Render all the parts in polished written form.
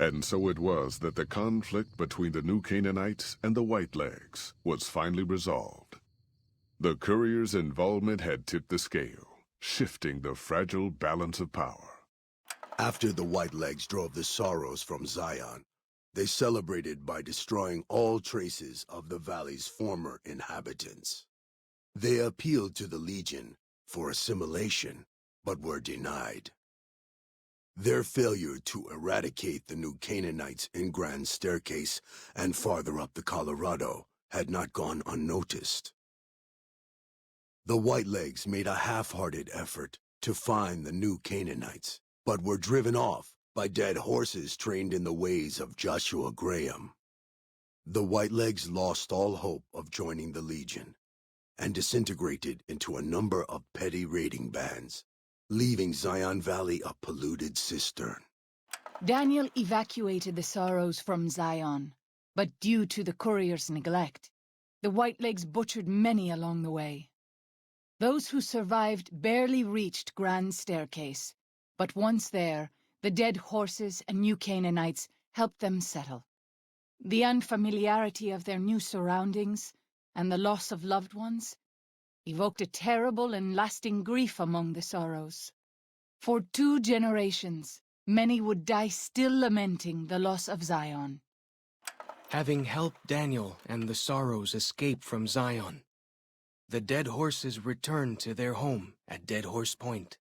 And so it was that the conflict between the New Canaanites and the Whitelegs was finally resolved. The courier's involvement had tipped the scale, shifting the fragile balance of power. After the Whitelegs drove the Sorrows from Zion, they celebrated by destroying all traces of the valley's former inhabitants. They appealed to the Legion for assimilation, but were denied. Their failure to eradicate the New Canaanites in Grand Staircase and farther up the Colorado had not gone unnoticed. The Whitelegs made a half-hearted effort to find the New Canaanites, but were driven off by dead horses trained in the ways of Joshua Graham. The Whitelegs lost all hope of joining the Legion and disintegrated into a number of petty raiding bands, leaving Zion Valley a polluted cistern. Daniel evacuated the Sorrows from Zion, but due to the courier's neglect, the Whitelegs butchered many along the way. Those who survived barely reached Grand Staircase, but once there, the dead horses and New Canaanites helped them settle. The unfamiliarity of their new surroundings and the loss of loved ones evoked a terrible and lasting grief among the Sorrows. For 2 generations, many would die still lamenting the loss of Zion. Having helped Daniel and the Sorrows escape from Zion, the dead horses returned to their home at Dead Horse Point.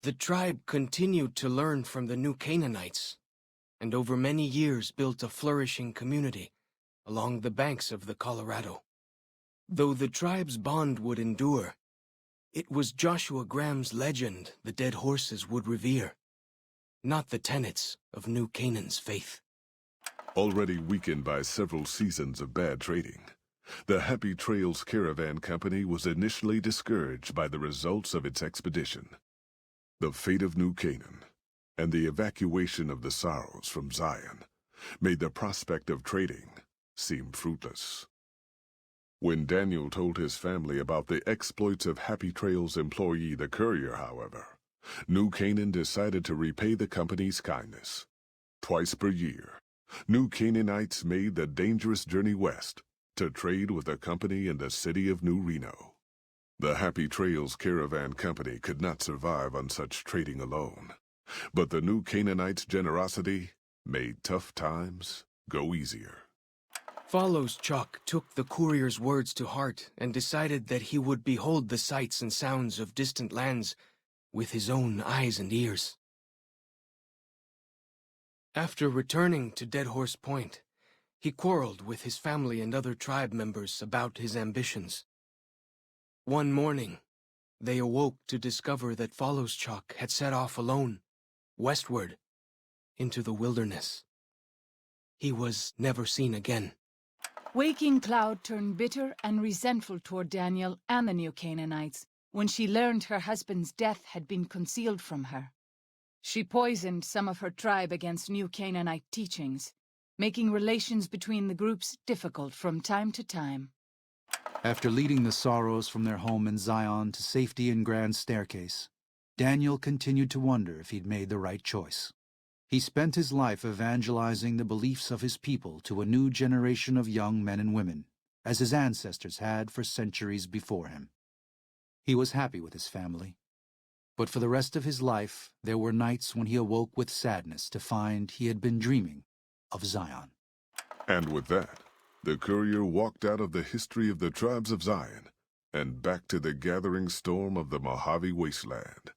The tribe continued to learn from the New Canaanites, and over many years built a flourishing community along the banks of the Colorado. Though the tribe's bond would endure, it was Joshua Graham's legend the dead horses would revere, not the tenets of New Canaan's faith. Already weakened by several seasons of bad trading, the Happy Trails Caravan Company was initially discouraged by the results of its expedition. The fate of New Canaan and the evacuation of the Sorrows from Zion made the prospect of trading seem fruitless. When Daniel told his family about the exploits of Happy Trails employee the courier, however, New Canaan decided to repay the company's kindness. Twice per year, New Canaanites made the dangerous journey west to trade with the company in the city of New Reno. The Happy Trails Caravan Company could not survive on such trading alone, but the New Canaanites' generosity made tough times go easier. Follows Chuck took the courier's words to heart and decided that he would behold the sights and sounds of distant lands with his own eyes and ears. After returning to Dead Horse Point, he quarreled with his family and other tribe members about his ambitions. One morning, they awoke to discover that Follows Chuck had set off alone, westward, into the wilderness. He was never seen again. Waking Cloud turned bitter and resentful toward Daniel and the New Canaanites when she learned her husband's death had been concealed from her. She poisoned some of her tribe against New Canaanite teachings, making relations between the groups difficult from time to time. After leading the Sorrows from their home in Zion to safety in Grand Staircase, Daniel continued to wonder if he'd made the right choice. He spent his life evangelizing the beliefs of his people to a new generation of young men and women, as his ancestors had for centuries before him. He was happy with his family, but for the rest of his life there were nights when he awoke with sadness to find he had been dreaming of Zion. And with that, the courier walked out of the history of the tribes of Zion and back to the gathering storm of the Mojave Wasteland.